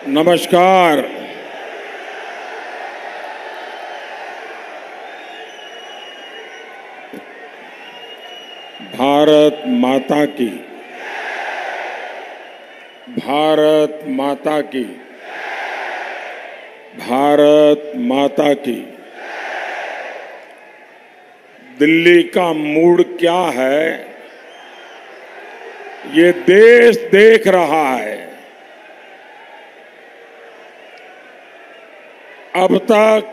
नमस्कार। भारत माता की, भारत माता की, भारत माता की। दिल्ली का मूड क्या है, ये देश देख रहा है। अब तक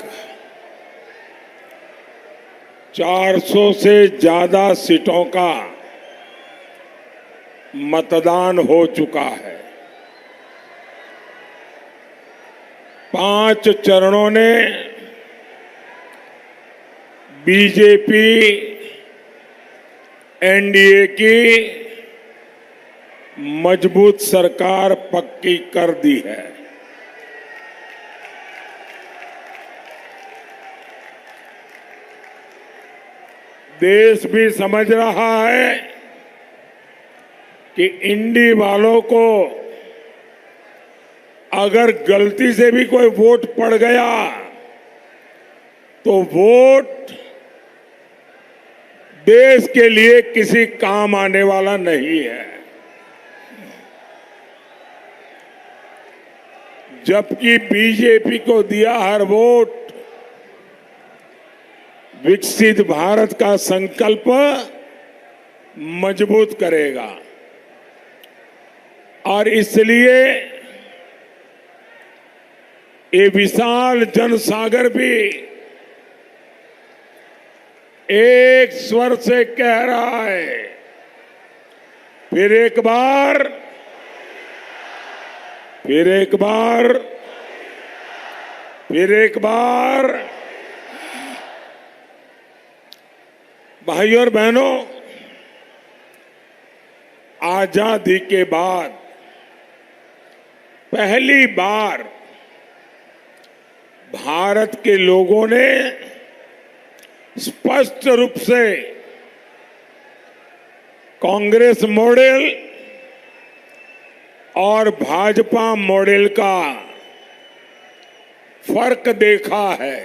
400 से ज्यादा सीटों का मतदान हो चुका है। 5 चरणों ने बीजेपी एनडीए की मजबूत सरकार पक्की कर दी है। देश भी समझ रहा है कि इंडी वालों को अगर गलती से भी कोई वोट पड़ गया तो वोट देश के लिए किसी काम आने वाला नहीं है। जबकि बीजेपी को दिया हर वोट विकसित भारत का संकल्प मजबूत करेगा और इसलिए ये विशाल जनसागर भी एक स्वर से कह रहा है, फिर एक बार, फिर एक बार, फिर एक बार। भाइयों और बहनों, आजादी के बाद पहली बार भारत के लोगों ने स्पष्ट रूप से कांग्रेस मॉडल और भाजपा मॉडल का फर्क देखा है।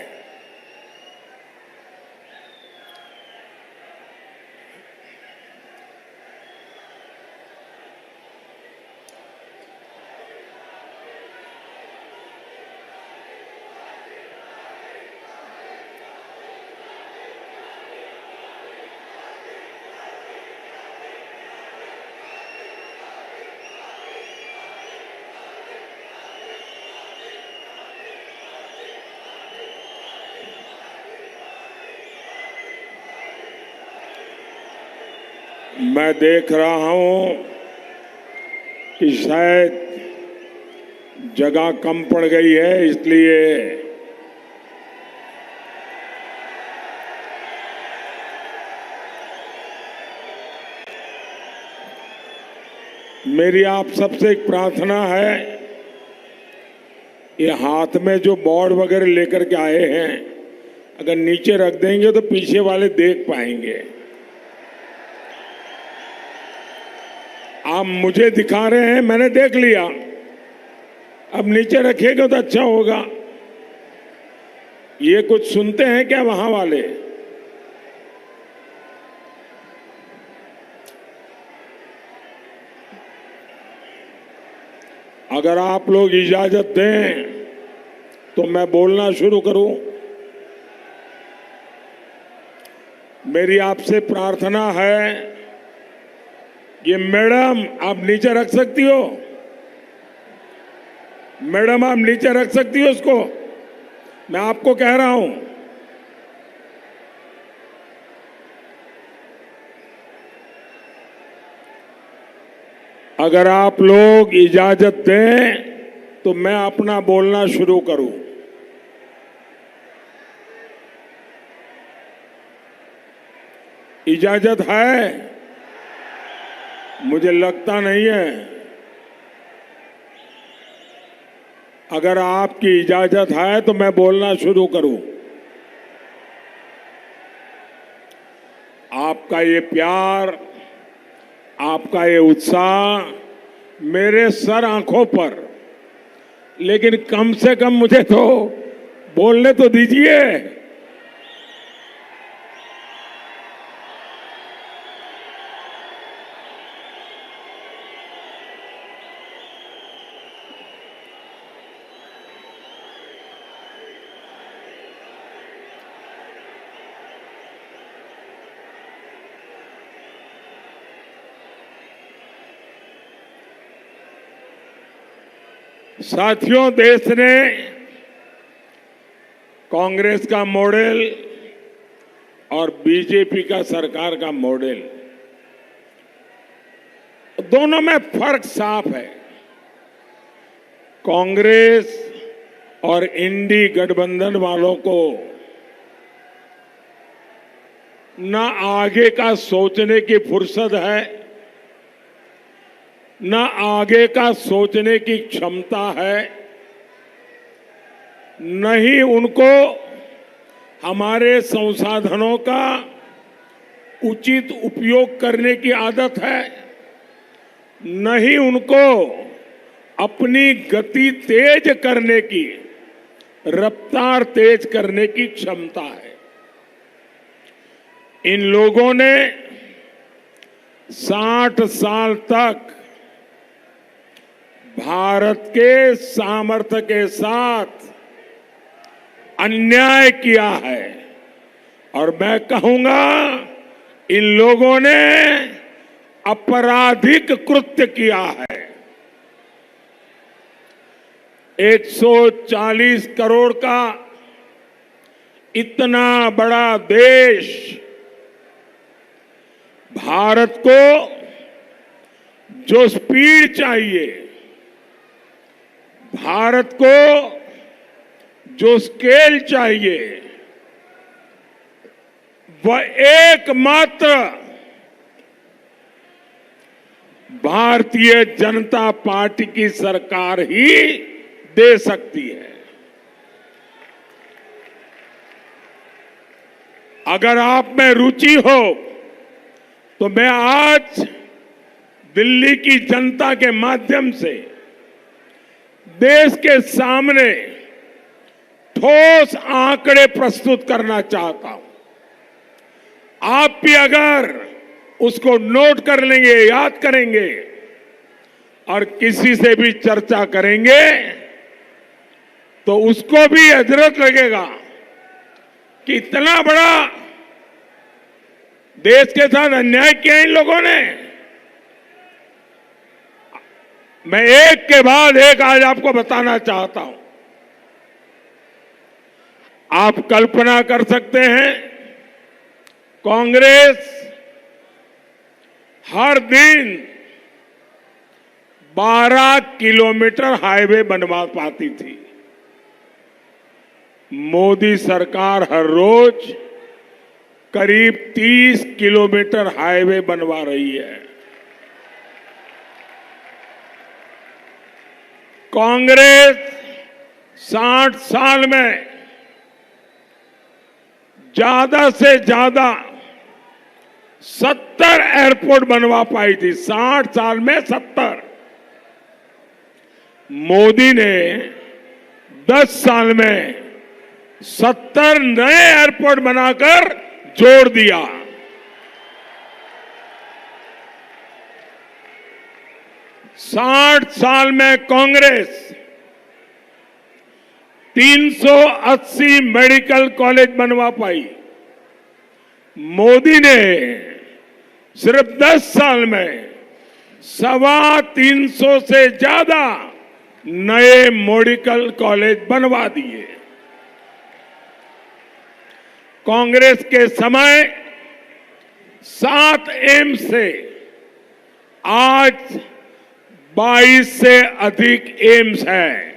मैं देख रहा हूं कि शायद जगह कम पड़ गई है, इसलिए मेरी आप सबसे एक प्रार्थना है, ये हाथ में जो बोर्ड वगैरह लेकर के आए हैं अगर नीचे रख देंगे तो पीछे वाले देख पाएंगे। आप मुझे दिखा रहे हैं, मैंने देख लिया, अब नीचे रखिएगा तो अच्छा होगा। ये कुछ सुनते हैं क्या वहां वाले? अगर आप लोग इजाजत दें तो मैं बोलना शुरू करूं। मेरी आपसे प्रार्थना है, ये मैडम आप नीचे रख सकती हो, मैडम आप नीचे रख सकती हो उसको, मैं आपको कह रहा हूं। अगर आप लोग इजाजत दें तो मैं अपना बोलना शुरू करूं। इजाजत है? मुझे लगता नहीं है। अगर आपकी इजाजत है तो मैं बोलना शुरू करूं। आपका ये प्यार, आपका ये उत्साह मेरे सर आंखों पर लेकिन कम से कम मुझे तो बोलने तो दीजिए। साथियों, देश ने कांग्रेस का मॉडल और बीजेपी का सरकार का मॉडल, दोनों में फर्क साफ है। कांग्रेस और इंडी गठबंधन वालों को न आगे का सोचने की फुर्सत है, न आगे का सोचने की क्षमता है, न ही उनको हमारे संसाधनों का उचित उपयोग करने की आदत है, न ही उनको अपनी गति तेज करने की, रफ्तार तेज करने की क्षमता है। इन लोगों ने 60 साल तक भारत के सामर्थ्य के साथ अन्याय किया है और मैं कहूंगा इन लोगों ने आपराधिक कृत्य किया है। 140 करोड़ का इतना बड़ा देश भारत को जो स्पीड चाहिए, भारत को जो स्केल चाहिए, वह एकमात्र भारतीय जनता पार्टी की सरकार ही दे सकती है। अगर आप में रुचि हो तो मैं आज दिल्ली की जनता के माध्यम से देश के सामने ठोस आंकड़े प्रस्तुत करना चाहता हूं। आप भी अगर उसको नोट कर लेंगे, याद करेंगे और किसी से भी चर्चा करेंगे तो उसको भी हजरत लगेगा कि इतना बड़ा देश के साथ अन्याय किया इन लोगों ने। मैं एक के बाद एक आज आपको बताना चाहता हूं। आप कल्पना कर सकते हैं, कांग्रेस हर दिन 12 किलोमीटर हाईवे बनवा पाती थी। मोदी सरकार हर रोज करीब 30 किलोमीटर हाईवे बनवा रही है। कांग्रेस 60 साल में ज्यादा से ज्यादा 70 एयरपोर्ट बनवा पाई थी। 60 साल में 70। मोदी ने 10 साल में 70 नए एयरपोर्ट बनाकर जोड़ दिया। साठ साल में कांग्रेस 380 मेडिकल कॉलेज बनवा पाई। मोदी ने सिर्फ 10 साल में 325 से ज्यादा नए मेडिकल कॉलेज बनवा दिए। कांग्रेस के समय 7 एम्स से आज 22 से अधिक एम्स हैं।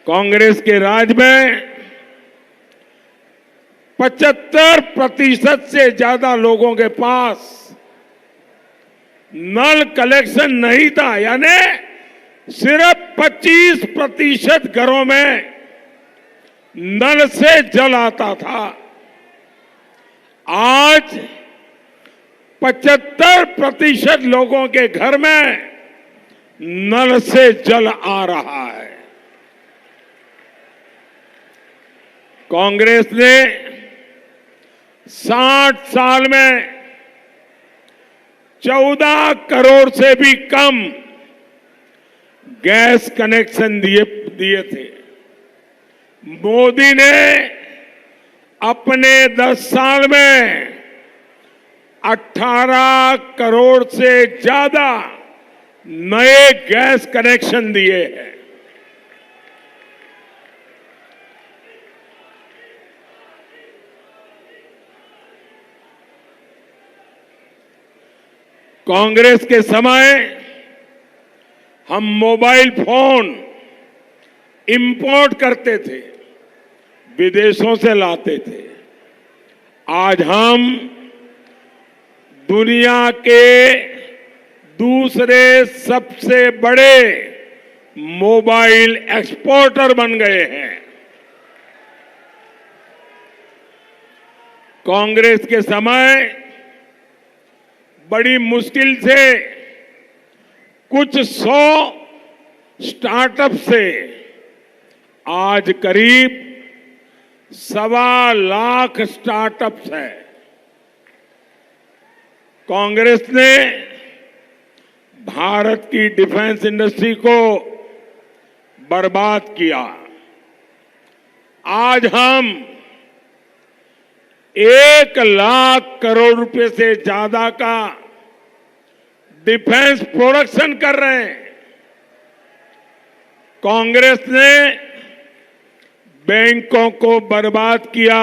कांग्रेस के राज में 75% से ज्यादा लोगों के पास नल कलेक्शन नहीं था, यानी सिर्फ 25% घरों में नल से जल आता था। आज 75% लोगों के घर में नल से जल आ रहा है। कांग्रेस ने 60 साल में 14 करोड़ से भी कम गैस कनेक्शन दिए थे। मोदी ने अपने 10 साल में 18 करोड़ से ज्यादा नए गैस कनेक्शन दिए हैं। कांग्रेस के समय हम मोबाइल फोन इंपोर्ट करते थे, विदेशों से लाते थे। आज हम दुनिया के दूसरे सबसे बड़े मोबाइल एक्सपोर्टर बन गए हैं। कांग्रेस के समय बड़ी मुश्किल से कुछ 100 स्टार्टअप से आज करीब 1.25 लाख स्टार्टअप्स हैं। कांग्रेस ने भारत की डिफेंस इंडस्ट्री को बर्बाद किया। आज हम 1 लाख करोड़ रुपए से ज्यादा का डिफेंस प्रोडक्शन कर रहे हैं। कांग्रेस ने बैंकों को बर्बाद किया।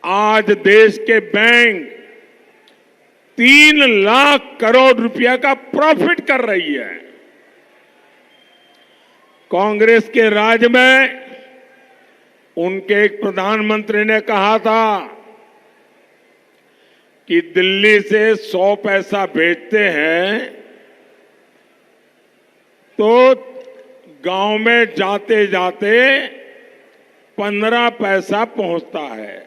आज देश के बैंक 3 लाख करोड़ रुपया का प्रॉफिट कर रही है। कांग्रेस के राज में उनके एक प्रधानमंत्री ने कहा था कि दिल्ली से 100 पैसा भेजते हैं तो गांव में जाते जाते 15 पैसा पहुंचता है।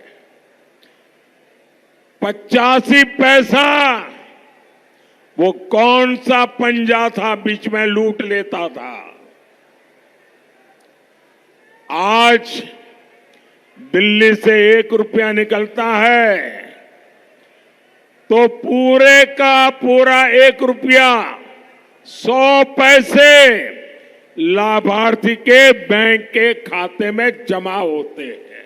85 पैसा वो कौन सा पंजा था बीच में लूट लेता था। आज दिल्ली से 1 रुपया निकलता है तो पूरे का पूरा 1 रुपया 100 पैसे लाभार्थी के बैंक के खाते में जमा होते हैं।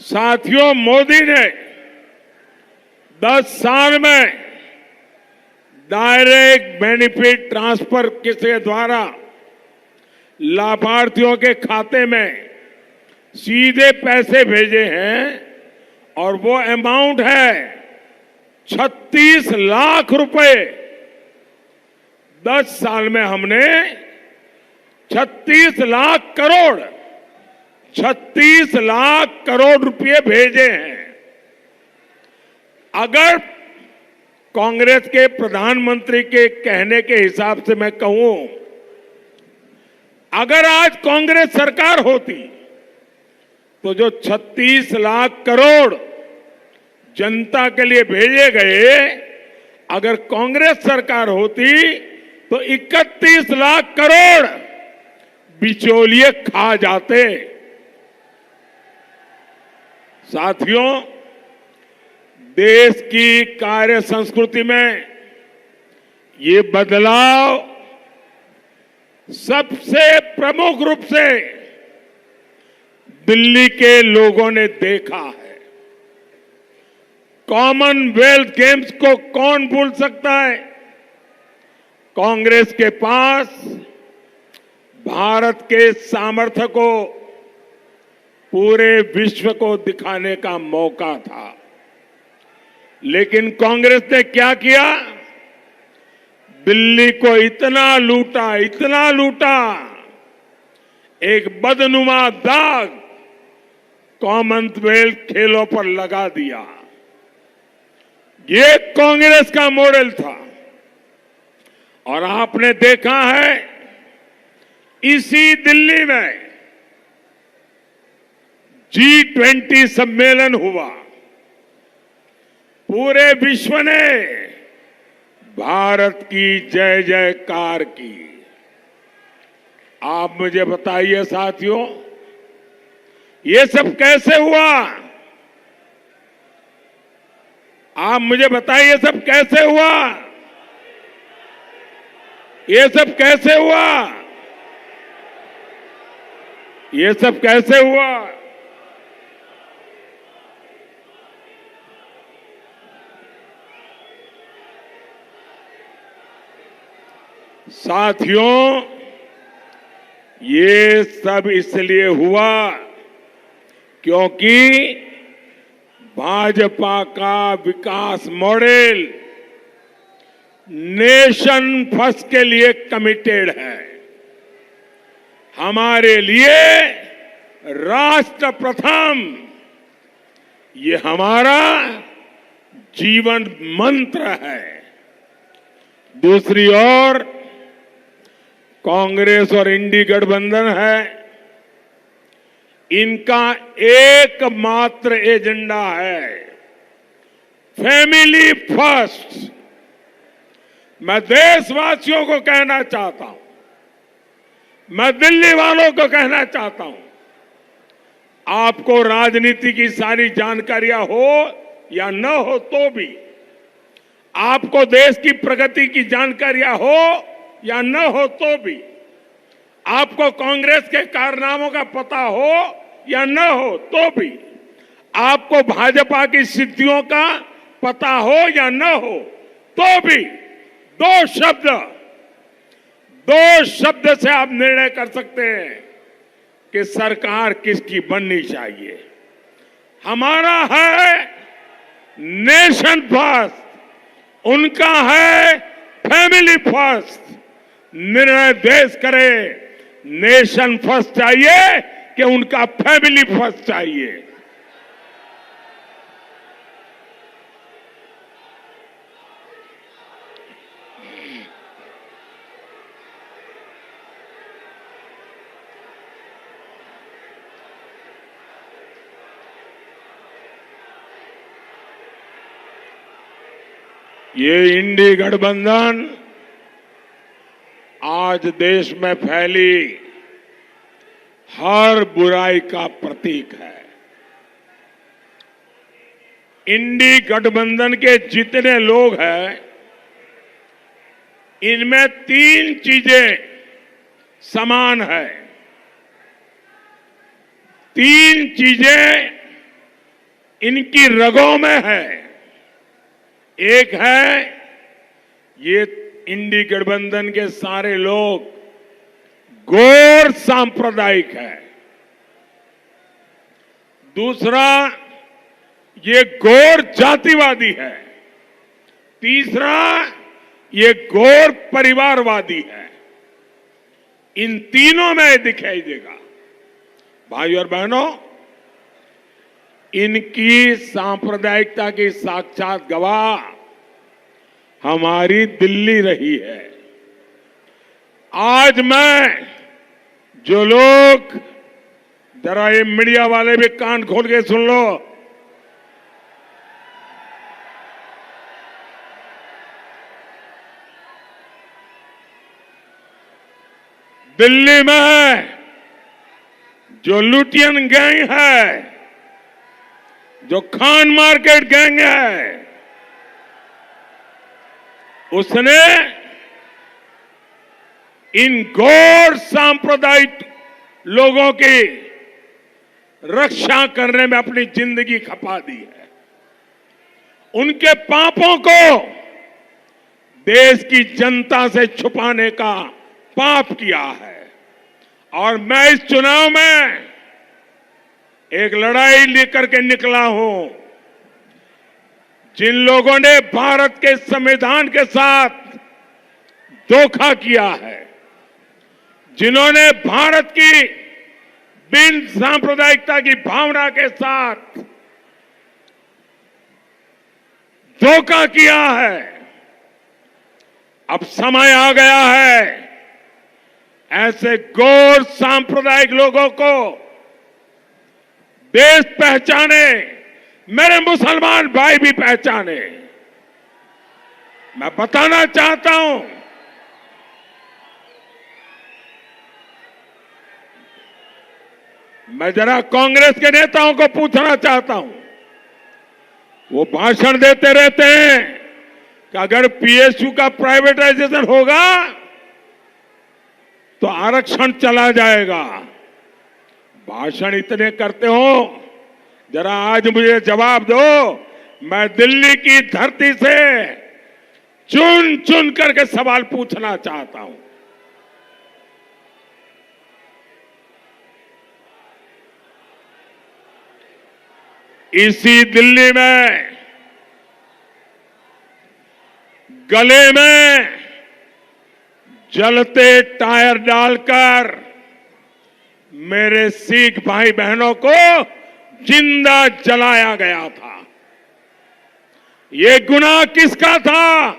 साथियों, मोदी ने 10 साल में डायरेक्ट बेनिफिट ट्रांसफर के द्वारा लाभार्थियों के खाते में सीधे पैसे भेजे हैं और वो अमाउंट है 36 लाख रुपए। 10 साल में हमने 36 लाख करोड़ रुपए भेजे हैं। अगर कांग्रेस के प्रधानमंत्री के कहने के हिसाब से मैं कहूं, अगर आज कांग्रेस सरकार होती तो जो 36 लाख करोड़ जनता के लिए भेजे गए, अगर कांग्रेस सरकार होती तो 31 लाख करोड़ बिचौलिए खा जाते। साथियों, देश की कार्य संस्कृति में ये बदलाव सबसे प्रमुख रूप से दिल्ली के लोगों ने देखा है। कॉमनवेल्थ गेम्स को कौन भूल सकता है। कांग्रेस के पास भारत के सामर्थ्य को पूरे विश्व को दिखाने का मौका था, लेकिन कांग्रेस ने क्या किया, दिल्ली को इतना लूटा, एक बदनुमा दाग कॉमनवेल्थ खेलों पर लगा दिया। ये कांग्रेस का मॉडल था। और आपने देखा है, इसी दिल्ली में G20 सम्मेलन हुआ पूरे विश्व ने भारत की जय जयकार की। आप मुझे बताइए साथियों, ये सब कैसे हुआ? आप मुझे बताइए सब कैसे हुआ? ये सब कैसे हुआ? ये सब कैसे हुआ? साथियों, ये सब इसलिए हुआ क्योंकि भाजपा का विकास मॉडल नेशन फर्स्ट के लिए कमिटेड है। हमारे लिए राष्ट्र प्रथम, ये हमारा जीवन मंत्र है। दूसरी ओर कांग्रेस और इंडी गठबंधन है, इनका एकमात्र एजेंडा है फैमिली फर्स्ट। मैं देशवासियों को कहना चाहता हूं, मैं दिल्ली वालों को कहना चाहता हूं, आपको राजनीति की सारी जानकारियां हो या न हो तो भी, आपको देश की प्रगति की जानकारियां हो या न हो तो भी, आपको कांग्रेस के कारनामों का पता हो या न हो तो भी, आपको भाजपा की सिद्धियों का पता हो या न हो तो भी, दो शब्द से आप निर्णय कर सकते हैं कि सरकार किसकी बननी चाहिए। हमारा है नेशन फर्स्ट, उनका है फैमिली फर्स्ट। निर्णय देश करे, नेशन फर्स्ट चाहिए कि उनका फैमिली फर्स्ट चाहिए। ये इंडी गठबंधन आज देश में फैली हर बुराई का प्रतीक है। इंडी गठबंधन के जितने लोग हैं, इनमें तीन चीजें समान है। तीन चीजें इनकी रगों में है। एक है, ये इंडी गठबंधन के सारे लोग गौर सांप्रदायिक है। दूसरा, ये गौर जातिवादी है। तीसरा, ये गौर परिवारवादी है। इन तीनों में दिखाई देगा। भाइयों और बहनों, इनकी सांप्रदायिकता की साक्षात गवाह हमारी दिल्ली रही है। आज मैं, जो लोग, जरा ये मीडिया वाले भी कान खोल के सुन लो, दिल्ली में जो लुटियन गैंग है, जो खान मार्केट गैंग है, उसने इन गौर सांप्रदायिक लोगों की रक्षा करने में अपनी जिंदगी खपा दी है। उनके पापों को देश की जनता से छुपाने का पाप किया है। और मैं इस चुनाव में एक लड़ाई लेकर के निकला हूं। जिन लोगों ने भारत के संविधान के साथ धोखा किया है, जिन्होंने भारत की बिन सांप्रदायिकता की भावना के साथ धोखा किया है, अब समय आ गया है ऐसे गौर सांप्रदायिक लोगों को देश पहचाने, मेरे मुसलमान भाई भी पहचाने। मैं बताना चाहता हूं, मैं जरा कांग्रेस के नेताओं को पूछना चाहता हूं। वो भाषण देते रहते हैं कि अगर पीएसयू का प्राइवेटाइजेशन होगा तो आरक्षण चला जाएगा। भाषण इतने करते हो, जरा आज मुझे जवाब दो। मैं दिल्ली की धरती से चुन चुन करके सवाल पूछना चाहता हूं। इसी दिल्ली में गले में जलते टायर डालकर मेरे सिख भाई बहनों को जिंदा जलाया गया था। ये गुनाह किसका था?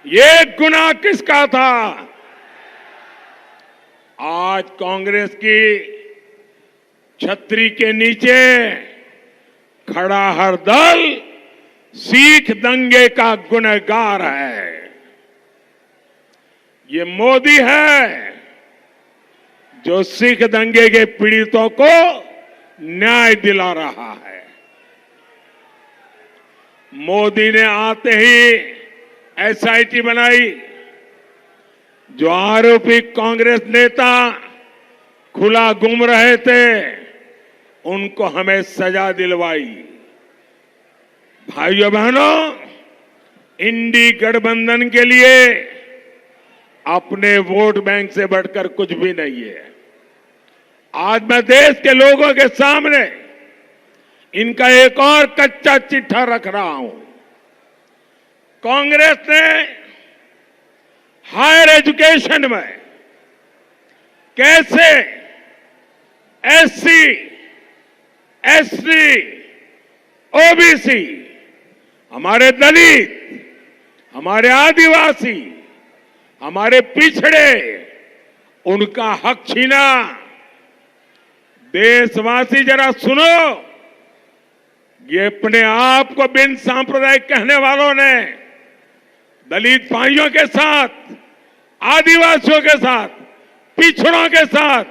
ये गुनाह किसका था? आज कांग्रेस की छतरी के नीचे खड़ा हर दल सिख दंगे का गुनहगार है। ये मोदी है जो सिख दंगे के पीड़ितों को न्याय दिला रहा है। मोदी ने आते ही एसआईटी बनाई। जो आरोपी कांग्रेस नेता खुला घूम रहे थे उनको हमें सजा दिलवाई। भाइयों बहनों, इंडी गठबंधन के लिए अपने वोट बैंक से बढ़कर कुछ भी नहीं है। आज मैं देश के लोगों के सामने इनका एक और कच्चा चिट्ठा रख रहा हूं। कांग्रेस ने हायर एजुकेशन में कैसे एससी, एसटी, ओबीसी, हमारे दलित, हमारे आदिवासी, हमारे पिछड़े, उनका हक छीना। देशवासी जरा सुनो, ये अपने आप को बिन सांप्रदायिक कहने वालों ने दलित भाइयों के साथ, आदिवासियों के साथ, पिछड़ों के साथ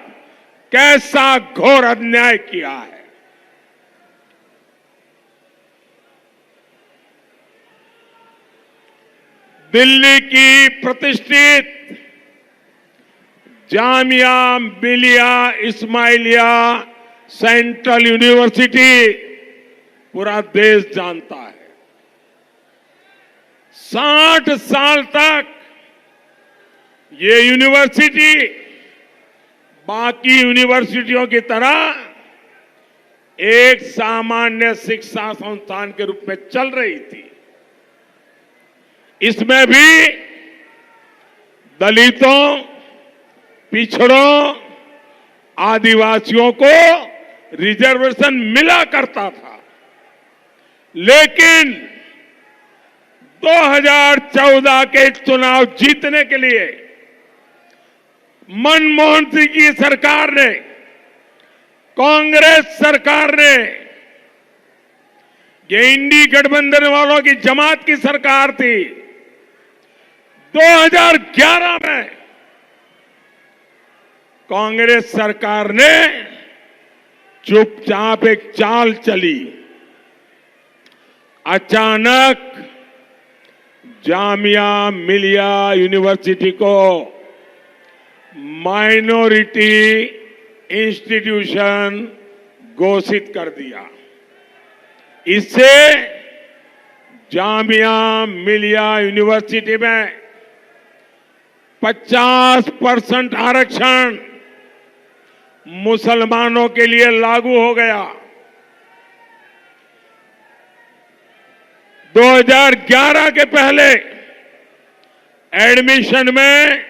कैसा घोर अन्याय किया है। दिल्ली की प्रतिष्ठित जामिया मिलिया इस्माइलिया सेंट्रल यूनिवर्सिटी पूरा देश जानता है। 60 साल तक ये यूनिवर्सिटी बाकी यूनिवर्सिटियों की तरह एक सामान्य शिक्षा संस्थान के रूप में चल रही थी। इसमें भी दलितों, पिछड़ों, आदिवासियों को रिजर्वेशन मिला करता था। लेकिन 2014 के चुनाव जीतने के लिए मनमोहन सिंह की सरकार ने, कांग्रेस सरकार ने, ये इंडी गठबंधन वालों की जमात की सरकार थी, 2011 में कांग्रेस सरकार ने चुपचाप एक चाल चली। अचानक जामिया मिलिया यूनिवर्सिटी को माइनॉरिटी इंस्टीट्यूशन घोषित कर दिया। इससे जामिया मिलिया यूनिवर्सिटी में 50% आरक्षण मुसलमानों के लिए लागू हो गया। 2011 के पहले एडमिशन में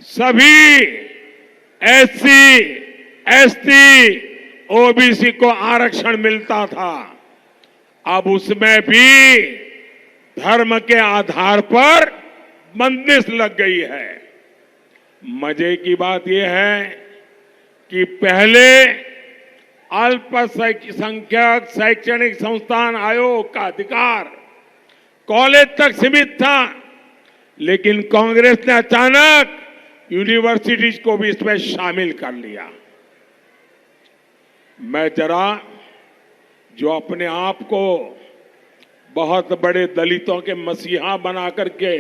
सभी एससी, एसटी, ओबीसी को आरक्षण मिलता था। अब उसमें भी धर्म के आधार पर बंदिश लग गई है। मजे की बात यह है कि पहले अल्पसंख्यक शैक्षणिक संस्थान आयोग का अधिकार कॉलेज तक सीमित था, लेकिन कांग्रेस ने अचानक यूनिवर्सिटीज को भी इसमें शामिल कर लिया। मैं जरा जो अपने आप को बहुत बड़े दलितों के मसीहा बना करके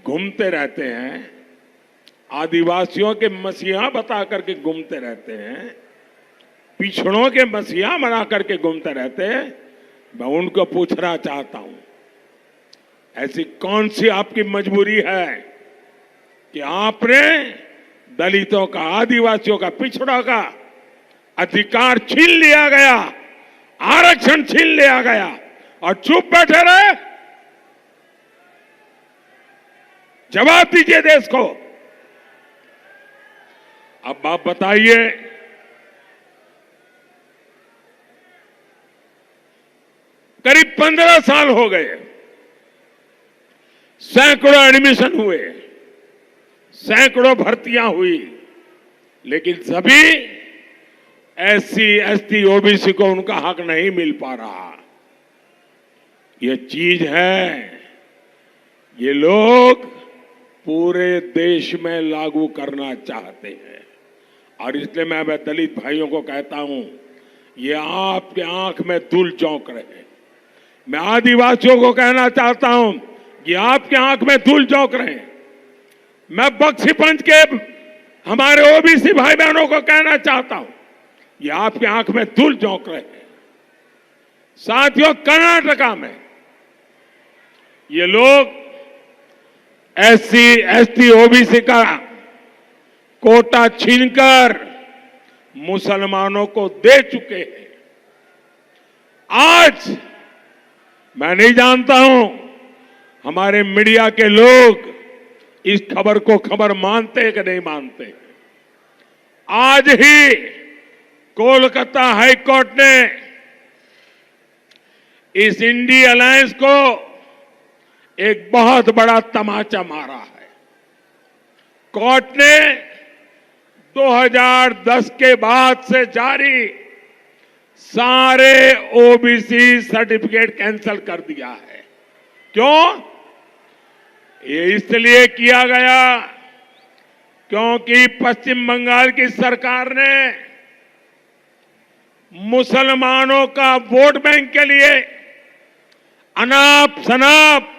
घूमते रहते हैं, आदिवासियों के मसीहा बता करके घूमते रहते हैं, पिछड़ों के मसीहा बना करके घूमते रहते हैं, मैं उनको पूछना चाहता हूं, ऐसी कौन सी आपकी मजबूरी है कि आपने दलितों का, आदिवासियों का, पिछड़ों का अधिकार छीन लिया गया, आरक्षण छीन लिया गया और चुप बैठे रहे? जवाब दीजिए देश को। अब आप बताइए, करीब 15 साल हो गए, सैकड़ों एडमिशन हुए, सैकड़ों भर्तियां हुई, लेकिन सभी एससी, एसटी, ओबीसी को उनका हक नहीं मिल पा रहा। ये चीज है, ये लोग पूरे देश में लागू करना चाहते हैं और इसलिए मैं दलित भाइयों को कहता हूं, ये आपके आंख में धूल झोंक रहे। मैं आदिवासियों को कहना चाहता हूं, ये आपके आंख में धूल झोंक रहे। मैं बख्शीपंथ के हमारे ओबीसी भाई बहनों को कहना चाहता हूं, ये आपके आंख में धूल झोंक रहे हैं। साथियों, कर्नाटका में ये लोग एससी, एसटी, ओबीसी का कोटा छीनकर मुसलमानों को दे चुके हैं। आज मैं नहीं जानता हूं हमारे मीडिया के लोग इस खबर को खबर मानते हैं कि नहीं मानते। आज ही कोलकाता हाईकोर्ट ने इस इंडी अलायंस को एक बहुत बड़ा तमाचा मारा है। कोर्ट ने 2010 के बाद से जारी सारे ओबीसी सर्टिफिकेट कैंसिल कर दिया है। क्यों? ये इसलिए किया गया क्योंकि पश्चिम बंगाल की सरकार ने मुसलमानों का वोट बैंक के लिए अनाप शनाप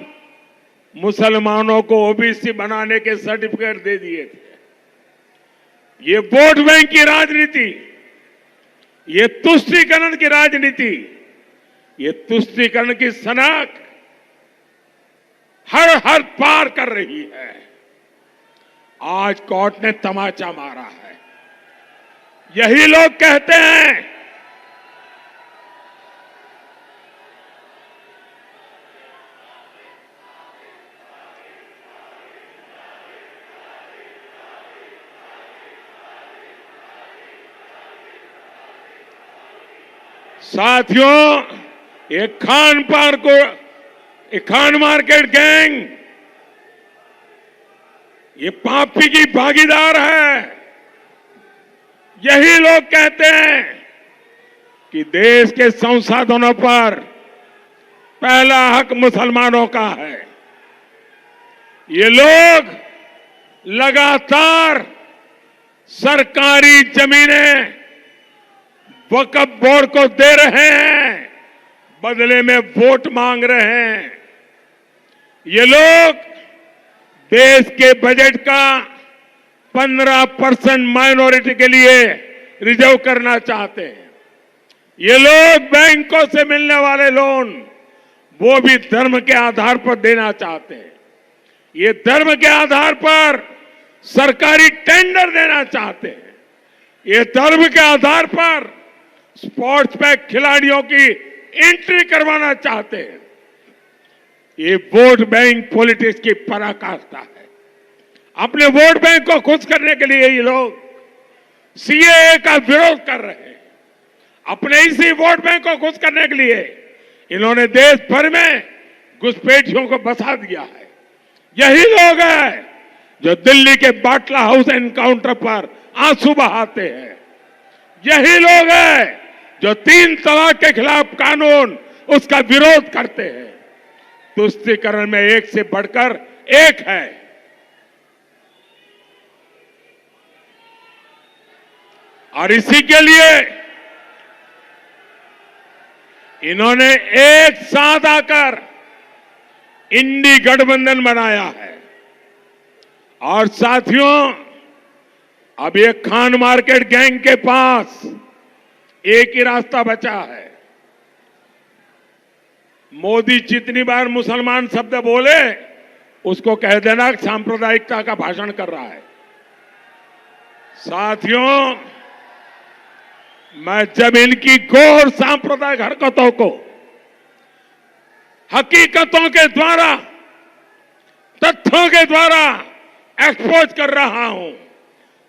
मुसलमानों को ओबीसी बनाने के सर्टिफिकेट दे दिए थे। ये वोट बैंक की राजनीति, ये तुष्टीकरण की राजनीति, ये तुष्टीकरण की सनक हर हद पार कर रही है। आज कोर्ट ने तमाचा मारा है। यही लोग कहते हैं साथियों, एक खान मार्केट गैंग ये पापी की भागीदार है। यही लोग कहते हैं कि देश के संसाधनों पर पहला हक मुसलमानों का है। ये लोग लगातार सरकारी जमीनें वक्फ बोर्ड को दे रहे हैं, बदले में वोट मांग रहे हैं। ये लोग देश के बजट का 15% माइनॉरिटी के लिए रिजर्व करना चाहते हैं। ये लोग बैंकों से मिलने वाले लोन वो भी धर्म के आधार पर देना चाहते हैं। ये धर्म के आधार पर सरकारी टेंडर देना चाहते हैं। ये धर्म के आधार पर स्पोर्ट्स में खिलाड़ियों की एंट्री करवाना चाहते हैं। ये वोट बैंक पॉलिटिक्स की पराकाष्ठा है। अपने वोट बैंक को खुश करने के लिए ये लोग सीएए का विरोध कर रहे हैं। अपने इसी वोट बैंक को खुश करने के लिए इन्होंने देश भर में घुसपैठियों को बसा दिया है। यही लोग हैं जो दिल्ली के बाटला हाउस एनकाउंटर पर आंसू बहाते हैं। यही लोग हैं जो 3 तलाक के खिलाफ कानून उसका विरोध करते हैं, तुष्टीकरण में एक से बढ़कर एक है। और इसी के लिए इन्होंने एक साथ आकर इंडी गठबंधन बनाया है। और साथियों, अब ये खान मार्केट गैंग के पास एक ही रास्ता बचा है। मोदी जितनी बार मुसलमान शब्द बोले उसको कह देना सांप्रदायिकता का भाषण कर रहा है। साथियों, मैं जब इनकी घोर सांप्रदायिक हरकतों को हकीकतों के द्वारा, तथ्यों के द्वारा एक्सपोज कर रहा हूं,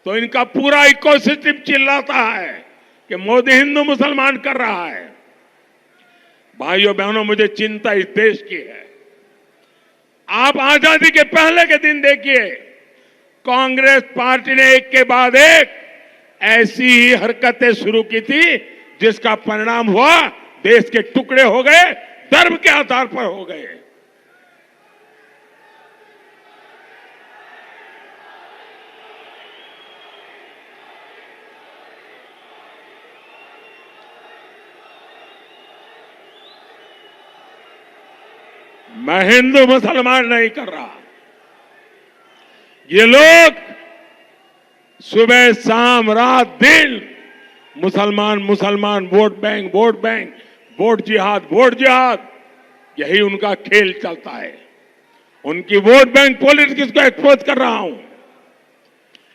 तो इनका पूरा इकोसिस्टम चिल्लाता है कि मोदी हिंदू मुसलमान कर रहा है। भाइयों बहनों, मुझे चिंता इस देश की है। आप आजादी के पहले के दिन देखिए, कांग्रेस पार्टी ने एक के बाद एक ऐसी ही हरकतें शुरू की थी जिसका परिणाम हुआ देश के टुकड़े हो गए, धर्म के आधार पर हो गए। मैं हिंदू मुसलमान नहीं कर रहा। ये लोग सुबह शाम रात दिन मुसलमान मुसलमान, vote bank vote bank, vote जिहाद, यही उनका खेल चलता है। उनकी वोट बैंक पॉलिटिक्स को एक्सपोज कर रहा हूं।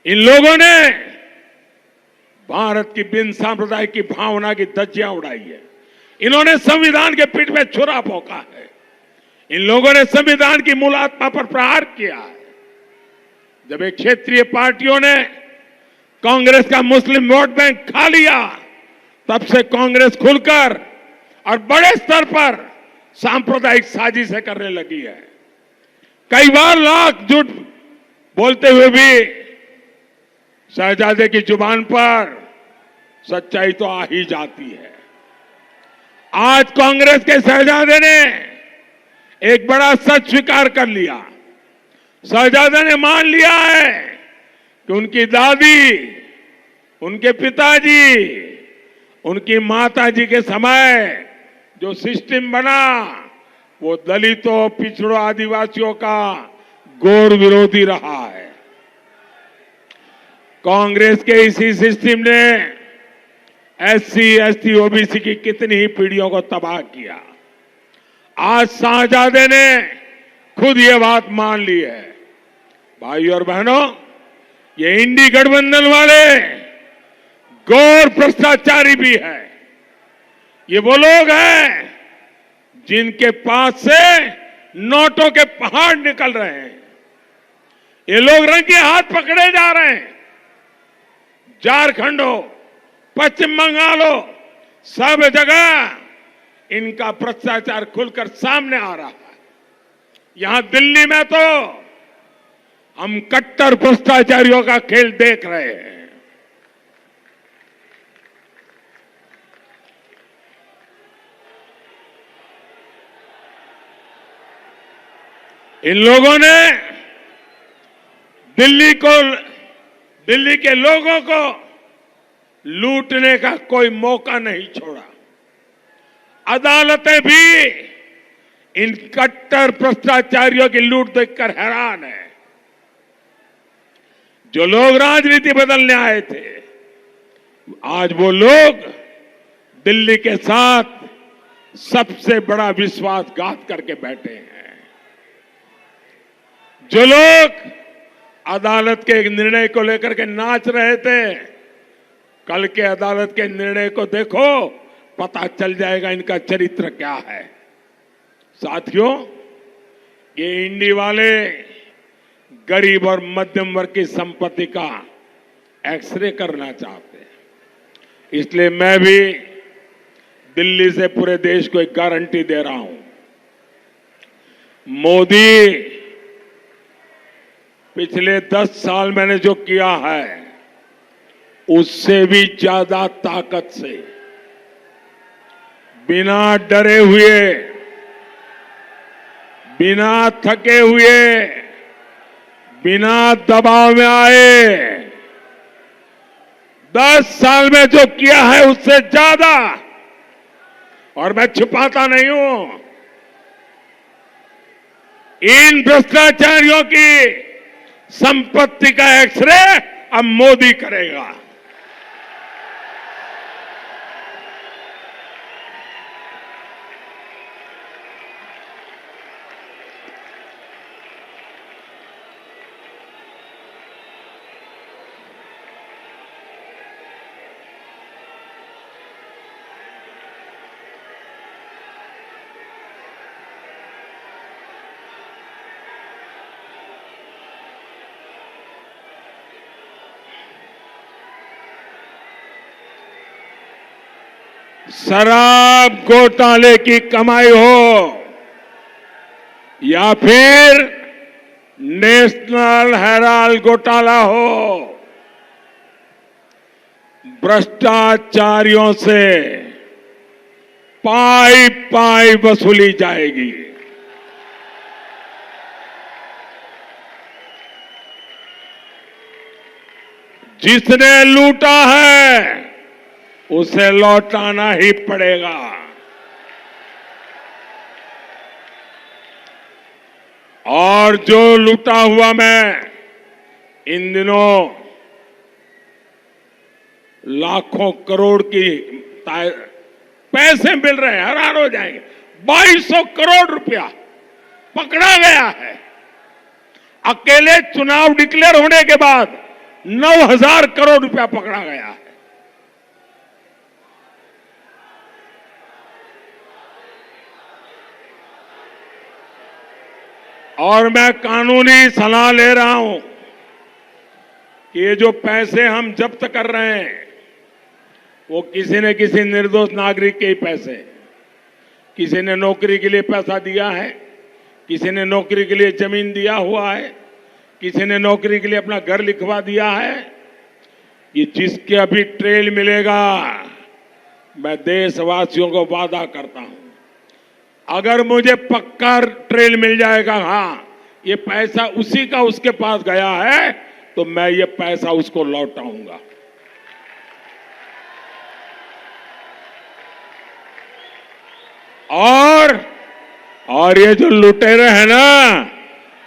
इन लोगों ने भारत की बिन सांप्रदायिक की भावना की धज्जियां उड़ाई है। इन्होंने संविधान के पीठ में छुरा भोंका है। इन लोगों ने संविधान की मूल आत्मा पर प्रहार किया है। जब एक क्षेत्रीय पार्टियों ने कांग्रेस का मुस्लिम वोट बैंक खा लिया, तब से कांग्रेस खुलकर और बड़े स्तर पर सांप्रदायिक साजिशें करने लगी है। कई बार लाख झूठ बोलते हुए भी शहजादे की जुबान पर सच्चाई तो आ ही जाती है। आज कांग्रेस के शहजादे ने एक बड़ा सच स्वीकार कर लिया। शहजादे ने मान लिया है कि उनकी दादी, उनके पिताजी, उनकी माताजी के समय जो सिस्टम बना वो दलितों, पिछड़ों, आदिवासियों का घोर विरोधी रहा है। कांग्रेस के इसी सिस्टम ने एससी, एसटी, ओबीसी की कितनी ही पीढ़ियों को तबाह किया। आज शाहजादे ने खुद ये बात मान ली है। भाइयों और बहनों, ये इंडी गठबंधन वाले घोर भ्रष्टाचारी भी है। ये वो लोग हैं जिनके पास से नोटों के पहाड़ निकल रहे हैं। ये लोग रंगे हाथ पकड़े जा रहे हैं। झारखंड हो, पश्चिम बंगाल हो, सब जगह इनका भ्रष्टाचार खुलकर सामने आ रहा है। यहां दिल्ली में तो हम कट्टर भ्रष्टाचारियों का खेल देख रहे हैं। इन लोगों ने दिल्ली के लोगों को लूटने का कोई मौका नहीं छोड़ा। अदालतें भी इन कट्टर भ्रष्टाचारियों की लूट देखकर हैरान है। जो लोग राजनीति बदलने आए थे, आज वो लोग दिल्ली के साथ सबसे बड़ा विश्वासघात करके बैठे हैं। जो लोग अदालत के एक निर्णय को लेकर के नाच रहे थे, कल के अदालत के निर्णय को देखो, पता चल जाएगा इनका चरित्र क्या है। साथियों, ये इंडी वाले गरीब और मध्यम वर्ग की संपत्ति का एक्सरे करना चाहते हैं। इसलिए मैं भी दिल्ली से पूरे देश को एक गारंटी दे रहा हूं। मोदी पिछले 10 साल मैंने जो किया है, उससे भी ज्यादा ताकत से बिना डरे हुए, बिना थके हुए, बिना दबाव में आए 10 साल में जो किया है उससे ज्यादा, और मैं छिपाता नहीं हूं, इन भ्रष्टाचारियों की संपत्ति का एक्सरे अब मोदी करेगा। शराब घोटाले की कमाई हो या फिर नेशनल हेराल्ड घोटाला हो, भ्रष्टाचारियों से पाई पाई वसूली जाएगी। जिसने लूटा है उसे लौटाना ही पड़ेगा। और जो लूटा हुआ मैं इन दिनों लाखों करोड़ की पैसे मिल रहे हैं, हैरान हो जाएंगे। 2200 करोड़ रुपया पकड़ा गया है। अकेले चुनाव डिक्लेयर होने के बाद 9000 करोड़ रुपया पकड़ा गया है। और मैं कानूनी सलाह ले रहा हूं कि ये जो पैसे हम जब्त कर रहे हैं वो किसी न किसी निर्दोष नागरिक के ही पैसे, किसी ने नौकरी के लिए पैसा दिया है, किसी ने नौकरी के लिए जमीन दिया हुआ है, किसी ने नौकरी के लिए अपना घर लिखवा दिया है। ये जिसके अभी ट्रेल मिलेगा, मैं देशवासियों को वादा करता हूं, अगर मुझे पक्का ट्रेल मिल जाएगा, हाँ ये पैसा उसी का उसके पास गया है, तो मैं ये पैसा उसको लौटाऊंगा। और ये जो लुटेरे हैं ना,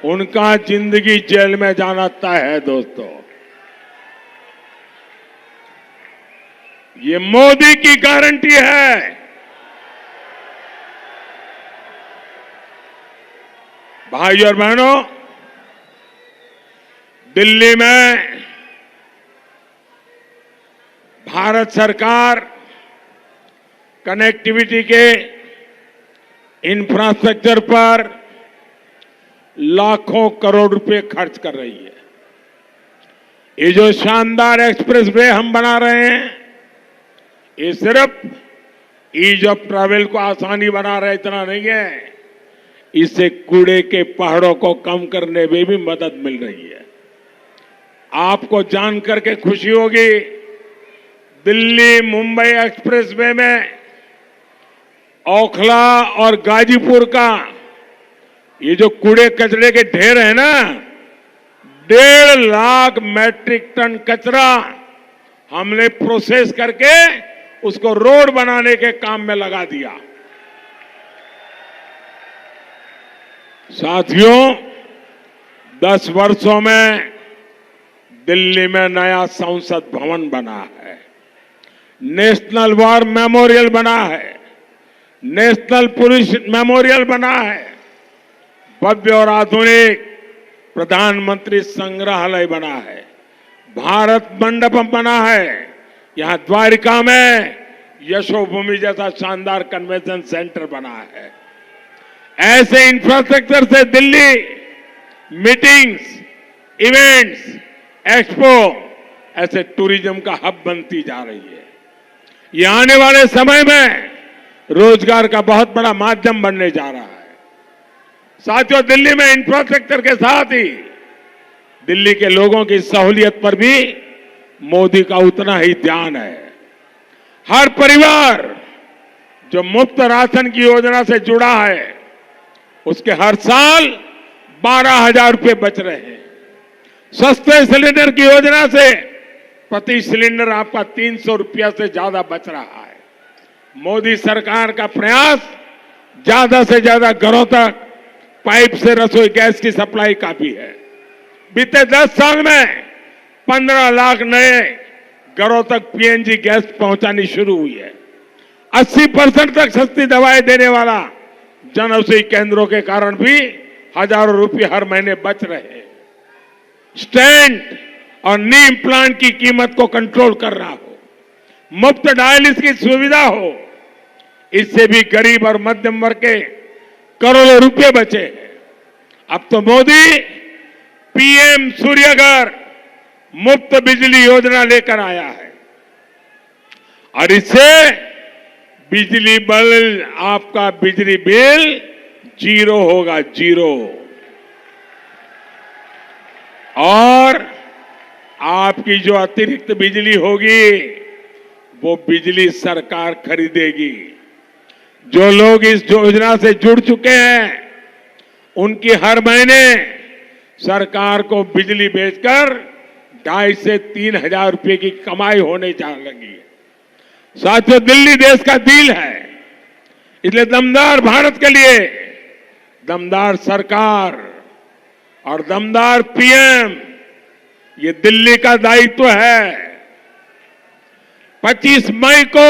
उनका जिंदगी जेल में जाना तय है दोस्तों। ये मोदी की गारंटी है। भाइयों और बहनों, दिल्ली में भारत सरकार कनेक्टिविटी के इंफ्रास्ट्रक्चर पर लाखों करोड़ रुपए खर्च कर रही है। ये जो शानदार एक्सप्रेसवे हम बना रहे हैं, ये सिर्फ ईज ऑफ ट्रैवल को आसानी बना रहे इतना नहीं है, इससे कूड़े के पहाड़ों को कम करने में भी मदद मिल रही है। आपको जान करके खुशी होगी, दिल्ली मुंबई एक्सप्रेसवे में ओखला और गाजीपुर का ये जो कूड़े कचरे के ढेर है ना, 1.5 लाख मैट्रिक टन कचरा हमने प्रोसेस करके उसको रोड बनाने के काम में लगा दिया। साथियों, 10 वर्षों में दिल्ली में नया संसद भवन बना है, नेशनल वॉर मेमोरियल बना है, नेशनल पुलिस मेमोरियल बना है, भव्य और आधुनिक प्रधानमंत्री संग्रहालय बना है, भारत मंडपम बना है, यहां द्वारिका में यशोभूमि जैसा शानदार कन्वेंशन सेंटर बना है। ऐसे इंफ्रास्ट्रक्चर से दिल्ली मीटिंग्स, इवेंट्स, एक्सपो ऐसे टूरिज्म का हब बनती जा रही है। ये आने वाले समय में रोजगार का बहुत बड़ा माध्यम बनने जा रहा है। साथियों, दिल्ली में इंफ्रास्ट्रक्चर के साथ ही दिल्ली के लोगों की सहूलियत पर भी मोदी का उतना ही ध्यान है। हर परिवार जो मुफ्त राशन की योजना से जुड़ा है उसके हर साल 12,000 रुपए बच रहे हैं। सस्ते सिलेंडर की योजना से प्रति सिलेंडर आपका 300 रुपया से ज्यादा बच रहा है। मोदी सरकार का प्रयास ज्यादा से ज्यादा घरों तक पाइप से रसोई गैस की सप्लाई का भी है। बीते 10 साल में 15 लाख नए घरों तक पीएनजी गैस पहुंचानी शुरू हुई है। 80% तक सस्ती दवाएं देने वाला जन औषधि केंद्रों के कारण भी हजारों रुपए हर महीने बच रहे हैं। स्टेंट और नी इम्प्लांट की कीमत को कंट्रोल कर रहा हो, मुफ्त डायलिसिस की सुविधा हो, इससे भी गरीब और मध्यम वर्ग के करोड़ों रुपए बचे हैं। अब तो मोदी पीएम सूर्यघर मुफ्त बिजली योजना लेकर आया है और इससे बिजली बिल, आपका बिजली बिल 0 होगा, 0। और आपकी जो अतिरिक्त बिजली होगी वो बिजली सरकार खरीदेगी। जो लोग इस योजना से जुड़ चुके हैं उनकी हर महीने सरकार को बिजली बेचकर 2,500 से 3,000 रुपए की कमाई होने जा लगी है। साथियों, दिल्ली देश का दिल है, इसलिए दमदार भारत के लिए दमदार सरकार और दमदार पीएम, ये दिल्ली का दायित्व है। 25 मई को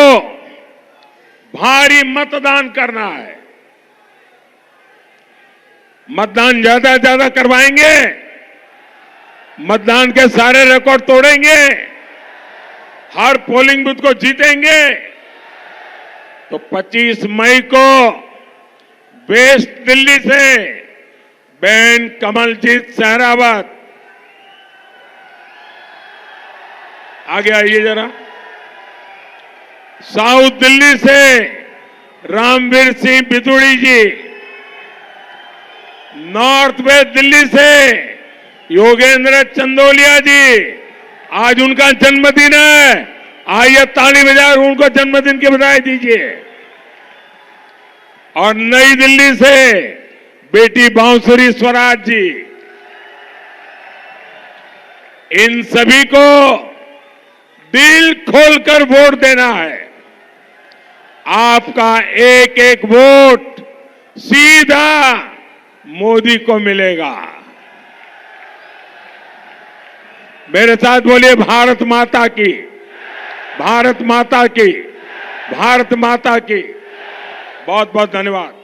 भारी मतदान करना है। मतदान ज्यादा ज्यादा करवाएंगे, मतदान के सारे रिकॉर्ड तोड़ेंगे, हर पोलिंग बूथ को जीतेंगे। तो 25 मई को वेस्ट दिल्ली से बहन कमलजीत सहरावत, आगे आइए जरा, साउथ दिल्ली से रामवीर सिंह बिदुड़ी जी, नॉर्थ वेस्ट दिल्ली से योगेंद्र चंदोलिया जी, आज उनका जन्मदिन है, आइए ताली बजाकर उनको जन्मदिन की बधाई दीजिए। और नई दिल्ली से बेटी बांसुरी स्वराज जी, इन सभी को दिल खोलकर वोट देना है। आपका एक एक वोट सीधा मोदी को मिलेगा। मेरे साथ बोलिए, भारत माता की, भारत माता की, भारत माता की। बहुत बहुत धन्यवाद।